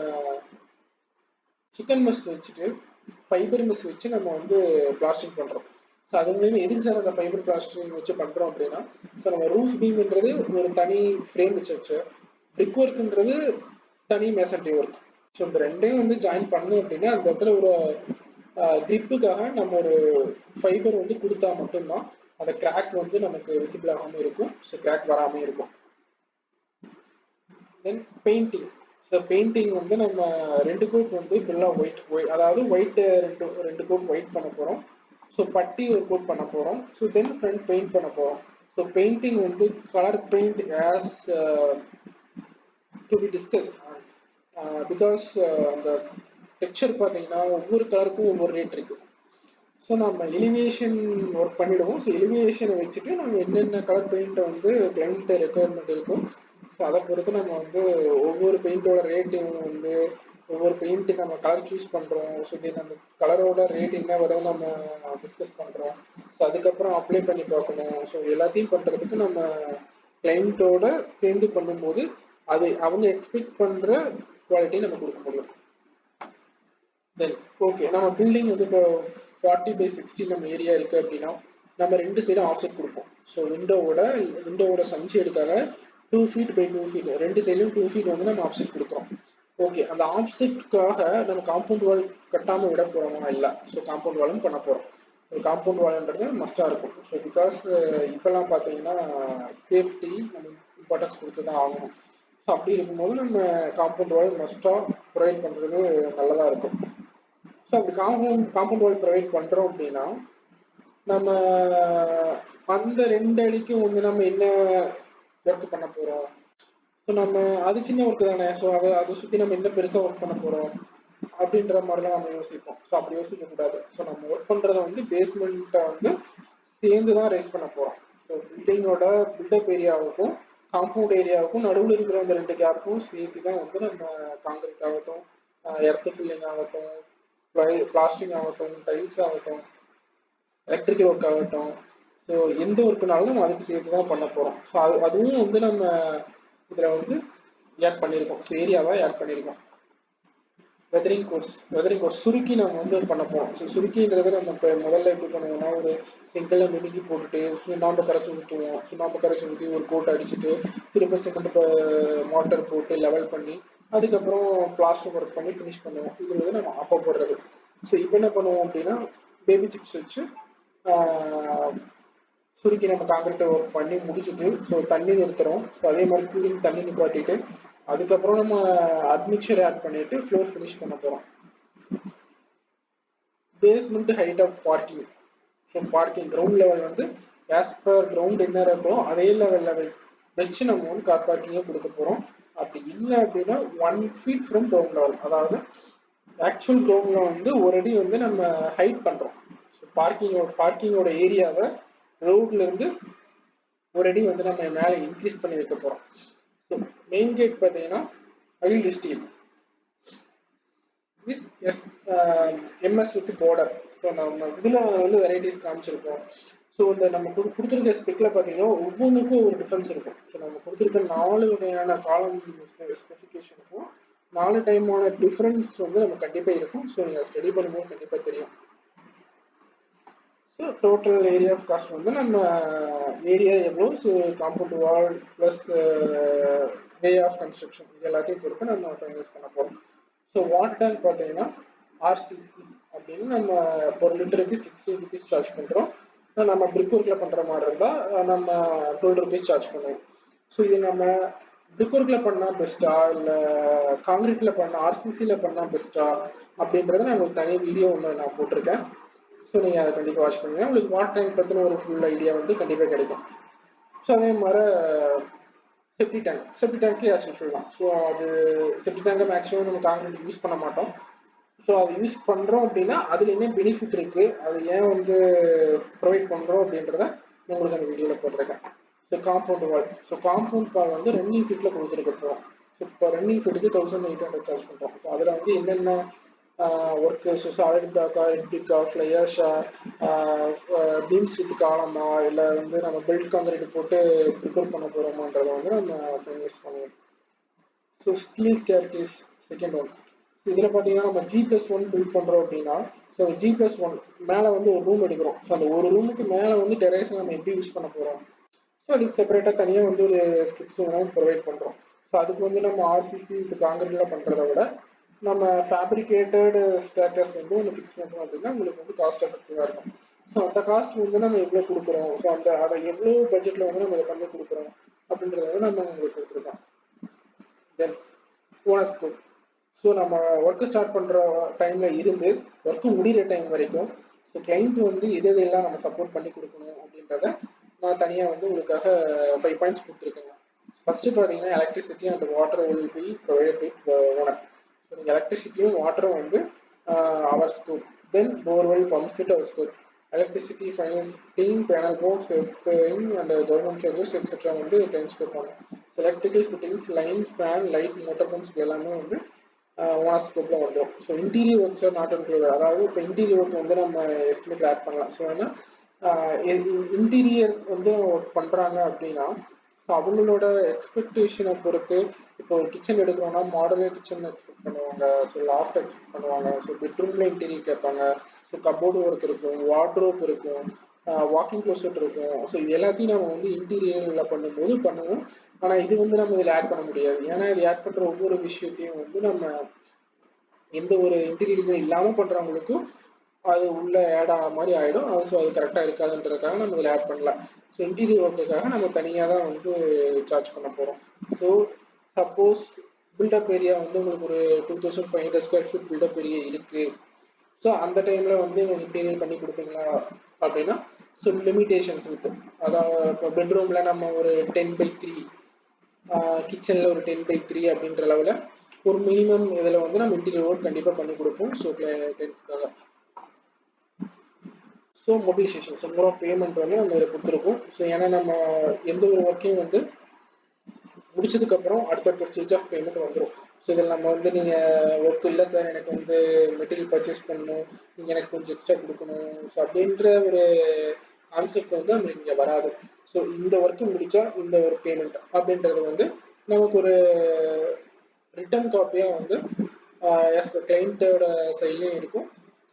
சிக்கன் மெஸ் வச்சுட்டு ஃபைபர் மெஸ் வச்சு நம்ம வந்து பிளாஸ்டிங் பண்ணுறோம். ஸோ அது மூலியமாக எதுக்கு சார் அந்த ஃபைபர் பிளாஸ்டிங் வச்சு பண்ணுறோம் அப்படின்னா, ஸோ நம்ம ரூஃப் பீம்ன்றது ஒரு தனி ஃப்ரேம் வச்சு, பிரிக் ஒர்க்குன்றது தனி மேசன்ட்ரி ஒர்க். ஸோ இந்த ரெண்டையும் வந்து ஜாயின் பண்ணோம் அப்படின்னா அந்த இடத்துல ஒரு கிரிப்புக்காக நம்ம ஒரு ஃபைபர் வந்து கொடுத்தா மட்டும்தான் அந்த கிராக் வந்து நமக்கு விசிபிள் ஆகாமல் இருக்கும். ஸோ கிராக் வராமல் இருக்கும். தென் பெயிண்டிங். ஸோ பெயிண்டிங் வந்து நம்ம 2 கோட் வந்து ஃபுல்லாக ஒயிட் அதாவது ஒயிட் ரெண்டு கோட் ஒயிட் பண்ண போகிறோம். ஸோ பட்டி ஒரு கோட் பண்ண போகிறோம். ஸோ தென் ஃப்ரண்ட் பெயிண்ட் பண்ண போகிறோம். ஸோ பெயிண்டிங் வந்து colour paint as to be discuss because அந்த டெக்ஸ்சர் பார்த்தீங்கன்னா ஒவ்வொரு கலருக்கும் ஒவ்வொரு ரேட் இருக்குது. ஸோ நம்ம எலிவேஷன் ஒர்க் பண்ணிவிடுவோம். ஸோ எலிவேஷனை வச்சுட்டு நம்ம என்னென்ன கலர் பெயிண்ட்டை வந்து கிளைண்ட் ரெக்குவயர்மெண்ட் இருக்கும், ஸோ அதை பொறுத்து நம்ம வந்து ஒவ்வொரு பெயிண்டோட ரேட்டையும் வந்து ஒவ்வொரு பெயிண்ட்டு நம்ம கலர் சூஸ் பண்ணுறோம். ஸோ நம்ம கலரோட ரேட் என்ன வரும் நம்ம டிஸ்கஸ் பண்ணுறோம். ஸோ அதுக்கப்புறம் அப்ளை பண்ணி பார்க்கணும். ஸோ எல்லாத்தையும் பண்ணுறதுக்கு நம்ம கிளைண்ட்டோட சேர்ந்து பண்ணும்போது அது அவங்க எக்ஸ்பெக்ட் பண்ணுற குவாலிட்டியை நம்ம கொடுக்க முடியும். தென் ஓகே, நம்ம பில்டிங் வந்து இப்போ 40/60 நம்ம ஏரியா இருக்குது அப்படின்னா நம்ம 2 சைடும் ஆஃப்செட் கொடுப்போம். ஸோ விண்டோவோட சன்ஷேடுக்காக 2 feet by 2 feet 2 சைட்லையும் 2 feet வந்து நம்ம ஆஃப்செட் கொடுக்குறோம். ஓகே, அந்த ஆஃப்செட்டுக்காக நம்ம காம்பவுண்ட் வால் கட்டாமல் விட போகிறோமா? இல்லை. ஸோ காம்பவுண்ட் வாலும் பண்ண போகிறோம். ஸோ காம்பவுண்ட் வால்ன்றது மஸ்ட்டாக இருக்கும். ஸோ பிகாஸ் இப்போல்லாம் பார்த்தீங்கன்னா சேஃப்டி நம்ம இம்பார்ட்டன்ஸ் கொடுத்து தான் ஆகணும். ஸோ அப்படி இருக்கும்போது நம்ம காம்பவுண்ட் வால் மஸ்ட்டாக ப்ரொவைட் பண்ணுறது நல்லதாக இருக்கும். ஸோ அப்படி காம்பவுண்ட் வால் ப்ரொவைட் பண்ணுறோம் அப்படின்னா நம்ம அந்த 2 அடிக்கும் வந்து நம்ம என்ன ஒர்க் பண்ண போகிறோம்? ஸோ நம்ம அது சின்ன ஒர்க்கு தானே. ஸோ அதை சுற்றி நம்ம என்ன பெருசாக ஒர்க் பண்ண போகிறோம் அப்படின்ற மாதிரிலாம் நம்ம யோசிப்போம். ஸோ அப்படி யோசிக்கக்கூடாது. ஸோ நம்ம ஒர்க் பண்ணுறத வந்து பேஸ்மெண்ட்டை வந்து சேர்ந்து தான் ரைஸ் பண்ண போகிறோம். ஸோ பில்டிங்கோட பில்டப் ஏரியாவுக்கும் காம்பவுண்ட் ஏரியாவுக்கும் நடுவில் இருக்கிற அந்த 2 கேப்பும் சேர்த்து தான் வந்து நம்ம காங்கிரீட் ஆகட்டும், எர்த் ஃபில்லிங் ஆகட்டும், பிளாஸ்டிக் ஆகட்டும், டைல்ஸ் ஆகட்டும், எலக்ட்ரிக்கல் ஒர்க் ஆகட்டும், ஸோ எந்த ஒர்க்குனாலும் நம்ம அதுக்கு சேர்த்து தான் பண்ண போகிறோம். ஸோ அதுவும் வந்து நம்ம இதில் வந்து ஆட் பண்ணியிருக்கோம். ஸோ ஏரியாவாக ஆட் பண்ணியிருக்கோம். வெதரிங் கோர்ஸ் சுருக்கி நம்ம வந்து பண்ண போகிறோம். ஸோ சுருக்கின்றது நம்ம இப்போ முதல்ல எப்படி பண்ணுவோம்னா, ஒரு செங்கல்ல மினுக்கி போட்டுட்டு சுண்ணாம்பு கரைச்சி ஊற்றுவோம். சுண்ணாம்பு கரைச்சி ஊற்றி ஒரு கோட் அடிச்சுட்டு திரும்ப செகண்ட் மோட்டர் போட்டு லெவல் பண்ணி அதுக்கப்புறம் பிளாஸ்டர் ஒர்க் பண்ணி ஃபினிஷ் பண்ணுவோம். இது வந்து நம்ம அப்போ போடுறது. ஸோ இப்போ என்ன பண்ணுவோம் அப்படின்னா, பேபி சிப்ஸ் வச்சு சுருக்கி நம்ம காங்கிரீட்டை ஒர்க் பண்ணி முடிச்சுட்டு ஸோ தண்ணி நிறுத்துறோம். ஸோ அதே மாதிரி கூலிங் தண்ணி நிப்பாட்டிட்டு அதுக்கப்புறம் நம்ம அட்மிக்சர் ஆட் பண்ணிட்டு ஃப்ளோர் ஃபினிஷ் பண்ண போகிறோம். Basement height of parking. So parking ground level வந்து ஆஸ் பர் கிரவுண்ட் என்ன இருக்கோ அதே லெவலில் வச்சு நம்ம வந்து கார் பார்க்கிங்கே கொடுக்க போகிறோம். அப்படி இல்லை அப்படின்னா 1 feet ஃப்ரம் கிரவுண்ட் லெவல், அதாவது ஆக்சுவல் கிரவுண்டில் வந்து ஒரு அடி வந்து நம்ம ஹைட் பண்ணுறோம். ஸோ பார்க்கிங்கோட ஏரியாவை ரோட்லேருந்து ஒரு அடி வந்து நம்ம மேலே இன்க்ரீஸ் பண்ணி வைக்க போகிறோம். ஸோ மெயின் கேட் பார்த்தீங்கன்னா mild steel with MS with border. So நம்ம இதில் வந்து வெரைட்டிஸ் காமிச்சிருக்கோம். ஸோ இந்த நம்ம கொடுத்துருக்க ஸ்பெக்கில் பார்த்தீங்கன்னா ஒவ்வொன்றுக்கும் ஒரு டிஃப்ரென்ஸ் இருக்கும். ஸோ நம்ம கொடுத்துருக்க 4 வகையான காலம் ஸ்பெசிஃபிகேஷனுக்கும் 4 டைமான டிஃப்ரென்ஸ் வந்து நம்ம கண்டிப்பாக இருக்கும். ஸோ நீங்கள் ஸ்டடி பண்ணும்போது கண்டிப்பாக தெரியும். So total area of cost வந்து நம்ம ஏரியா எவ்வளோ, so compound wall plus way of construction இது எல்லாத்தையும் பொறுத்து நம்ம ஃபைனலைஸ் பண்ண போகிறோம். ஸோ வாட்டர் டேங்க் பார்த்தீங்கன்னா ஆர்சிசி அப்படின்னு நம்ம ஒரு லிட்டருக்கு 60 rupees சார்ஜ் பண்ணுறோம். நம்ம பிரிக் ஒர்க்கில் பண்ணுற மாதிரி இருந்தால் நம்ம 12 rupees சார்ஜ் பண்ணுவோம். ஸோ இது நம்ம பிரிக் ஒர்க்கில் பண்ணால் பெஸ்ட்டா இல்லை காங்கிரீட்டில் பண்ணால் ஆர்சிசியில் பண்ணால் பெஸ்ட்டா அப்படின்றத நான் உங்களுக்கு தனி வீடியோ ஒன்று நான் போட்டிருக்கேன். ஸோ நீங்கள் அதை கண்டிப்பாக வாட்ச் பண்ணுங்கள். உங்களுக்கு வாட்டர் டேங்க் பற்றின ஒரு ஃபுல் ஐடியா வந்து கண்டிப்பாக கிடைக்கும். ஸோ அதே மாதிரி செப்டி டேங்க்கு ஆஸ் யூஷுவல் தான். ஸோ அது செப்டி டேங்கை மேக்ஸிமம் நம்ம காங்கிரீட் யூஸ் பண்ண மாட்டோம். ஸோ அது யூஸ் பண்ணுறோம் அப்படின்னா அதில் என்ன பெனிஃபிட் இருக்குது, அது ஏன் வந்து ப்ரொவைட் பண்ணுறோம் அப்படின்றத உங்களுக்கு அந்த வீடியோவில் போட்டிருக்கேன். So compound wall. So compound wall வந்து ரன்னிங் ஃபீட்டில் கொடுத்துருக்க போகிறோம். ஸோ இப்போ ரன்னிங் ஃபீட்டுக்கு 1800 சார்ஜ் பண்ணுறோம். ஸோ அதில் வந்து என்னென்ன ஒர்க்கு, ஸோ சாலிட் பிளாக்கா, என்டிக்கா, ஃப்ளையர்ஸா, பீம்ஸ் வித் காலமா, இல்லை வந்து நம்ம பெல்ட் காங்கிரீட் போட்டு ப்ரிப்பேர் பண்ண போகிறோமான்றதை வந்து நம்ம ஃபைனலைஸ் பண்ணுவோம். So steel staircase second one. இதில் பார்த்தீங்கன்னா நம்ம G+1 பில்ட் பண்ணுறோம் அப்படின்னா, ஸோ G+1 மேலே வந்து ஒரு ரூம் எடுக்கிறோம். ஸோ அந்த ஒரு ரூமுக்கு மேலே வந்து டெரேஸ் நம்ம எப்படி யூஸ் பண்ண போகிறோம், ஸோ அதுக்கு செப்பரேட்டாக தனியாக வந்து ஒரு ஸ்ட்ரிப்ஸ் வந்து ப்ரொவைட் பண்ணுறோம். ஸோ அதுக்கு வந்து நம்ம ஆர்சிசி இது காங்கிரீட்டில் பண்ணுறத விட நம்ம ஃபேப்ரிகேட்டட் ஸ்டேட்டஸ் வந்து ஒன்று ஃபிக்ஸ் பண்ணுறோம் அப்படின்னா உங்களுக்கு வந்து காஸ்ட் எஃபெக்டிவாக இருக்கும். ஸோ அந்த காஸ்ட் வந்து நம்ம எவ்வளோ கொடுக்குறோம், ஸோ அதை எவ்வளோ பட்ஜெட்டில் வந்து நம்ம இதை பண்ணி கொடுக்குறோம் அப்படின்றத வந்து நம்ம உங்களுக்கு கொடுத்துருக்கோம். தென் ஓனர் ஸ்கோப். ஸோ நம்ம ஒர்க்கு ஸ்டார்ட் பண்ணுற டைமில் இருந்து ஒர்க்கு முடிகிற டைம் வரைக்கும் ஸோ கிளைண்ட் வந்து எதெல்லாம் நம்ம சப்போர்ட் பண்ணி கொடுக்கணும் அப்படின்றத நான் தனியாக வந்து உங்களுக்காக 5 பாயிண்ட்ஸ் கொடுத்துருக்கேங்க. ஃபஸ்ட்டு பார்த்தீங்கன்னா electricity and water will be provided with owner. So நீங்கள் எலக்ட்ரிசிட்டியும் வாட்டரும் வந்து அவர் scope. Then borewell pump set அவர் scope. Electricity, finance, team, panel boards, and government charges etcetera வந்து கிளைண்ட் ஸ்கோப் பண்ணும். Electrical fittings, line, fan, light, motor pumps எல்லாமே வந்து ஓனர் ஸ்கோப்பில் வந்துடும். ஸோ இன்டீரியர் ஒர்க்ஸை நாட் இன்க்ளூட். அதாவது இப்போ இன்டீரியர் ஒர்க் வந்து நம்ம எஸ்டிமேட்டில் ஆட் பண்ணலாம். ஸோ ஏன்னா இன்டீரியர் வந்து ஒர்க் பண்ணுறாங்க அப்படின்னா ஸோ அவங்களோட எக்ஸ்பெக்டேஷனை பொறுத்து இப்போ ஒரு கிச்சன் எடுக்கிறோன்னா மாடலர் கிச்சன் எக்ஸ்பெக்ட் பண்ணுவாங்க, ஸோ லாஃப்ட் எக்ஸ்பெக்ட் பண்ணுவாங்க, ஸோ பெட்ரூமில் இன்டீரியர் கேட்பாங்க, ஸோ கபோர்டு ஒர்க் இருக்கும், வார்ட்ரோப் இருக்கும், வாக்கிங் க்ளோசெட் இருக்கும். ஸோ இது எல்லாத்தையும் நம்ம வந்து இன்டீரியரில் பண்ணும்போது பண்ணுவோம். ஆனால் இது வந்து நம்ம இதில் ஆட் பண்ண முடியாது. ஏன்னா இது ஆட் பண்ணுற ஒவ்வொரு விஷயத்தையும் வந்து நம்ம எந்த ஒரு இன்டீரியர் டிசைன் இல்லாமல் பண்ணுறவங்களுக்கும் அது உள்ளே ஆட் ஆன மாதிரி ஆகிடும். அது ஸோ அது கரெக்டாக இருக்காதுன்றதுக்காக நம்ம இதில் ஆட் பண்ணலாம். ஸோ இன்டீரியர் ஒர்க்குக்காக நம்ம தனியாக தான் வந்து சார்ஜ் பண்ண போகிறோம். ஸோ சப்போஸ் பில்டப் ஏரியா வந்து உங்களுக்கு ஒரு 2500 ஸ்கொயர் ஃபீட் பில்டப் ஏரியா இருக்குது. ஸோ அந்த டைமில் வந்து இன்டீரியர் பண்ணி கொடுப்பீங்களா அப்படின்னா ஸோ லிமிடேஷன்ஸ் இருக்குது. அதாவது இப்போ பெட்ரூமில் நம்ம ஒரு 10/3, கிச்சனில் ஒரு 10/3 அப்படின்ற லெவலில் ஒரு மினிமம் இதில் வந்து நம்ம இன்டீரியர் ஒர்க் கண்டிப்பாக பண்ணி கொடுப்போம். ஸோ கிளைண்ட்ஸ்க்காக so mobilisation, so mode of payment வந்து நம்ம இதில் கொடுத்துருக்கோம். ஸோ ஏன்னா நம்ம எந்த ஒரு ஒர்க்கையும் வந்து முடிச்சதுக்கப்புறம் அடுத்தடுத்த ஸ்டேஜ் ஆஃப் பேமெண்ட் வந்துடும். ஸோ இதில் நம்ம வந்து நீங்கள் ஒர்க் இல்லை சார் எனக்கு வந்து மெட்டீரியல் பர்ச்சேஸ் பண்ணணும், நீங்கள் எனக்கு கொஞ்சம் எக்ஸ்ட்ரா கொடுக்கணும், ஸோ அப்படின்ற ஒரு கான்செப்ட் வந்து நம்மளுக்கு இங்கே வராது. ஸோ இந்த ஒர்க்கு முடித்தா இந்த ஒரு பேமெண்ட் அப்படின்றது வந்து நமக்கு ஒரு ரிட்டர்ன் காப்பியாக வந்து எஸ் கிளைண்ட்டோட சைட்லேயும் இருக்கும்.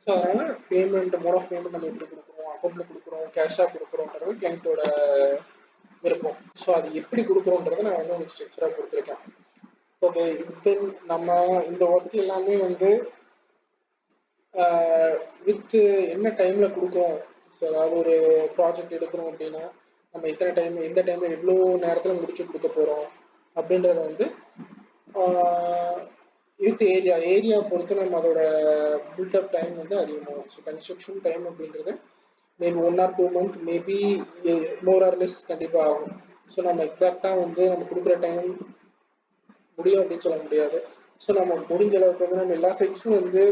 ஸோ அதனால் பேமெண்ட் மோட் ஆஃப் பேமெண்ட் நம்ம எப்படி கொடுக்குறோம், அக்கௌண்ட்டில் கொடுக்குறோம், கேஷாக கொடுக்குறோன்றது கிளைண்ட்டோட விருப்பம். ஸோ அது எப்படி கொடுக்குறோன்றதை நான் வந்து உங்களுக்கு ஸ்ட்ரக்சராக கொடுத்துருக்கேன். ஓகே, தென் நம்ம இந்த ஒர்க் எல்லாமே வந்து வித்து என்ன டைமில் கொடுக்குறோம். ஸோ அதாவது ஒரு ப்ராஜெக்ட் எடுக்கிறோம் அப்படின்னா நம்ம எத்தனை டைம் எந்த டைமில் எவ்வளோ நேரத்தில் முடிச்சு கொடுக்க போகிறோம் அப்படின்றத வந்து வித் ஏரியா பொறுத்து நம்ம அதோட பில்டப் டைம் வந்து அதிகமாகும். ஸோ கன்ஸ்ட்ரக்ஷன் டைம் அப்படின்றது maybe 1 or 2 month, maybe more or less கண்டிப்பாக ஆகும். ஸோ நம்ம எக்ஸாக்டாக வந்து நம்ம கொடுக்குற டைம் முடியும் அப்படின்னு சொல்ல முடியாது. ஸோ நம்ம முடிஞ்ச அளவுக்கு வந்து நம்ம எல்லா சைட்ஸும் வந்து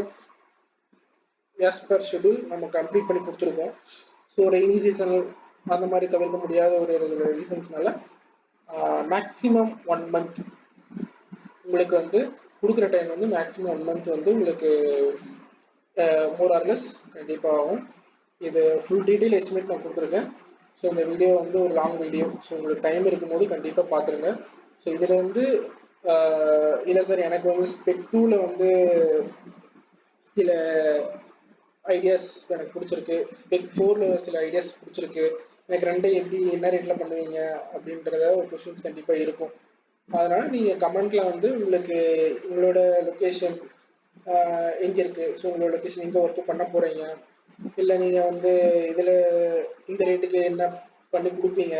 ஆஸ் பர் ஷெடியூல் நம்ம கம்ப்ளீட் பண்ணி கொடுத்துருக்கோம். ஸோ ரெய்னி சீசன் அந்த மாதிரி தவிர்க்க முடியாத ஒரு ரீசன்ஸ்னால மேக்ஸிமம் 1 month உங்களுக்கு வந்து கொடுக்குற டைம் வந்து மேக்ஸிமம் 1 month வந்து உங்களுக்கு மோர் ஆர் லெஸ் கண்டிப்பாக ஆகும். இது ஃபுல் டீட்டெயில் எஸ்டிமேட் நான் கொடுத்துருக்கேன். ஸோ இந்த வீடியோ வந்து ஒரு லாங் வீடியோ. ஸோ உங்களுக்கு டைம் இருக்கும்போது கண்டிப்பாக பார்த்துருங்க. ஸோ இதில் வந்து இல்லை சார் எனக்கு வந்து ஸ்பெக் 2ல் வந்து சில ஐடியாஸ் எனக்கு பிடிச்சிருக்கு, ஸ்பெக் 4ல் சில ஐடியாஸ் பிடிச்சிருக்கு, எனக்கு ரெண்டே எப்படி என்ன ரேட்டில் பண்ணுவீங்க அப்படின்றத ஒரு கொஷின்ஸ் கண்டிப்பாக இருக்கும். அதனால் நீங்கள் கமெண்ட்டில் வந்து உங்களுக்கு உங்களோட லொக்கேஷன் எங்கே இருக்குது, ஸோ உங்களோட லொக்கேஷன் எங்கே ஒர்க்கு பண்ண போகிறீங்க, இல்லை நீங்கள் வந்து இதில் இந்த ரேட்டுக்கு என்ன பண்ணி கொடுப்பீங்க,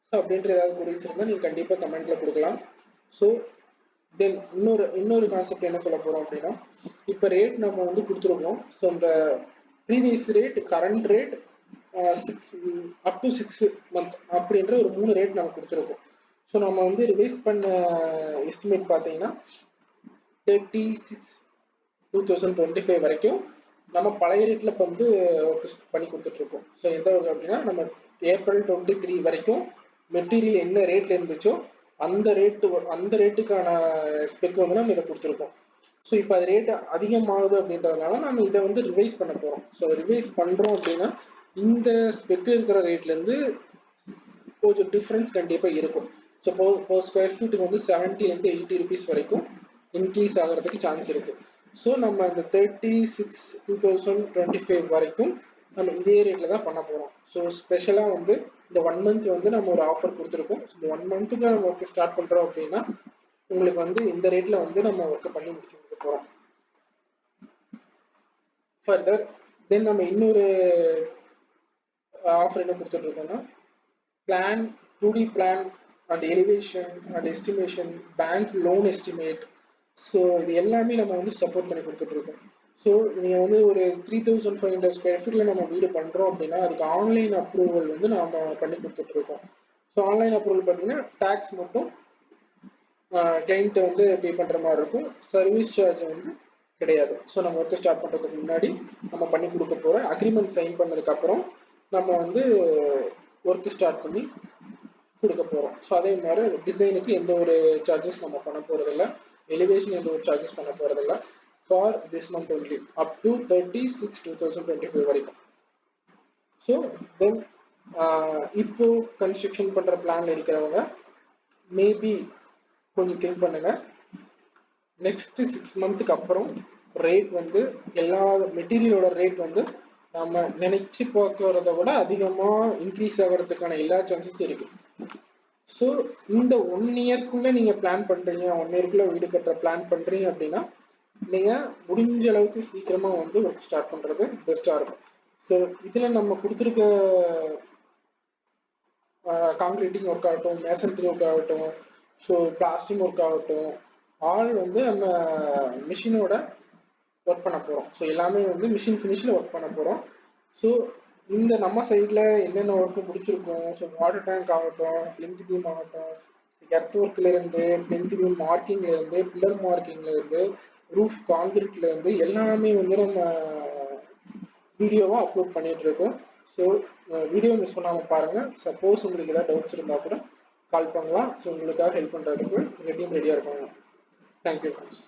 ஸோ அப்படின்ற ஏதாவது கொரிஸ் இருந்தால் நீங்கள் கண்டிப்பாக கமெண்ட்டில் கொடுக்கலாம். ஸோ தென் இன்னொரு கான்செப்ட் என்ன சொல்ல போகிறோம் அப்படின்னா, இப்போ ரேட் நம்ம வந்து கொடுத்துருக்கோம். ஸோ அந்த previous rate, current rate, 6 up to 6 month அப்படின்ற ஒரு 3 ரேட் நம்ம கொடுத்துருக்கோம். ஸோ நம்ம வந்து ரிவைஸ் பண்ண எஸ்டிமேட் பார்த்தீங்கன்னா 36/2025 வரைக்கும் நம்ம பழைய ரேட்டில் வந்து பண்ணி கொடுத்துட்ருக்கோம். ஸோ எந்த வகை அப்படின்னா நம்ம April 23 வரைக்கும் மெட்டீரியல் என்ன ரேட்டில் இருந்துச்சோ அந்த ரேட்டுக்கான ஸ்பெக் வந்து நம்ம இதை கொடுத்துருக்கோம். ஸோ இப்போ அது ரேட்டு அதிகமாகுது அப்படின்றதுனால நம்ம இதை வந்து ரிவைஸ் பண்ண போகிறோம். ஸோ ரிவைஸ் பண்ணுறோம் அப்படின்னா இந்த ஸ்பெக் இருக்கிற ரேட்லேருந்து கொஞ்சம் டிஃப்ரென்ஸ் கண்டிப்பாக இருக்கும். ஸோ per ஸ்கொயர் ஃபீட்டுக்கு வந்து 70 to 80 rupees வரைக்கும் இன்க்ரீஸ் ஆகிறதுக்கு சான்ஸ் இருக்குது. ஸோ நம்ம இந்த 36/2025 வரைக்கும் நம்ம இதே ரேட்டில் தான் பண்ண போகிறோம். ஸோ ஸ்பெஷலாக வந்து இந்த 1 month வந்து நம்ம ஒரு ஆஃபர் கொடுத்துருக்கோம். ஸோ இந்த 1 monthக்கு நம்ம ஒர்க்கு ஸ்டார்ட் பண்ணுறோம் அப்படின்னா உங்களுக்கு வந்து இந்த ரேட்டில் வந்து நம்ம ஒர்க்கை பண்ணி முடிச்சு கொடுக்க போகிறோம். ஃபர்தர் தென் நம்ம இன்னொரு ஆஃபர் என்ன கொடுத்துட்ருக்கோம்னா plan, 2D plan and elevation and estimation, bank loan estimate, so இது எல்லாமே நம்ம வந்து சப்போர்ட் பண்ணி கொடுத்துட்ருக்கோம். ஸோ நீங்கள் வந்து ஒரு 3500 ஸ்கொயர் ஃபீட்டில் நம்ம வீடு பண்ணுறோம் அப்படின்னா அதுக்கு ஆன்லைன் அப்ரூவல் வந்து நாம் பண்ணி கொடுத்துட்ருக்கோம். ஸோ ஆன்லைன் அப்ரூவல் பார்த்தீங்கன்னா டேக்ஸ் மட்டும் கிளைண்ட்டை வந்து பே பண்ணுற மாதிரி இருக்கும், சர்வீஸ் சார்ஜ் வந்து கிடையாது. ஸோ நம்ம ஒர்க்கை ஸ்டார்ட் பண்ணுறதுக்கு முன்னாடி நம்ம பண்ணி கொடுக்க போகிற அக்ரிமெண்ட் சைன் பண்ணதுக்கப்புறம் நம்ம வந்து ஒர்க்கு ஸ்டார்ட் பண்ணி கொடுக்க போகிறோம். ஸோ அதே மாதிரி டிசைனுக்கு எந்த ஒரு சார்ஜஸ் நம்ம பண்ண போகிறதில்ல, எலிவேஷன் எந்த ஒரு சார்ஜஸ் பண்ண போகிறதில்ல for this month only up to 36/2025 வரைக்கும். ஸோ தென் இப்போ கன்ஸ்ட்ரக்ஷன் பண்ணுற பிளான் இருக்கிறவங்க மேபி கொஞ்சம் திங்க் பண்ணுங்கள். நெக்ஸ்ட் 6 monthக்கு அப்புறம் ரேட் வந்து எல்லா மெட்டீரியலோட ரேட் வந்து நம்ம நினைச்சு பார்க்கறத விட அதிகமாக இன்க்ரீஸ் ஆகிறதுக்கான எல்லா சான்சஸும் இருக்குது. ஸோ இந்த 1 yearக்குள்ளே நீங்கள் பிளான் பண்ணுறீங்க, 1 yearக்குள்ளே வீடு கட்டுற பிளான் பண்ணுறீங்க அப்படின்னா நீங்கள் முடிஞ்ச அளவுக்கு சீக்கிரமாக வந்து ஒர்க் ஸ்டார்ட் பண்ணுறது பெஸ்ட்டாக இருக்கும். ஸோ இதில் நம்ம கொடுத்துருக்க கான்கிரீட்டிங் ஒர்க் ஆகட்டும், மேசன்ட்ரி ஒர்க் ஆகட்டும், ஸோ பிளாஸ்டிங் ஒர்க் ஆகட்டும், ஆல் வந்து நம்ம மிஷினோட ஒர்க் பண்ண போகிறோம். ஸோ எல்லாமே வந்து மிஷின் ஃபினிஷில் ஒர்க் பண்ண போகிறோம். ஸோ இந்த நம்ம சைடில் என்னென்ன ஒர்க்கு பிடிச்சிருக்கோம், ஸோ வாட்டர் டேங்க் ஆகட்டும், பிளிந்த் பீம் ஆகட்டும், எர்த் ஒர்க்லேருந்து, பிளிந்த் பீம் மார்க்கிங்லேருந்து, பில்லர் மார்க்கிங்லேருந்து, ரூஃப் கான்கிரீட்லேருந்து எல்லாமே வந்து நம்ம வீடியோவும் அப்லோட் பண்ணிட்டு இருக்கோம். ஸோ வீடியோ மிஸ் பண்ணாமல் பாருங்கள். சப்போஸ் உங்களுக்கு ஏதாவது டவுட்ஸ் இருந்தால் கூட கால் பண்ணலாம். ஸோ உங்களுக்காக ஹெல்ப் பண்ணுறதுக்கு ரெடியாக இருப்பாங்க. Thank you friends.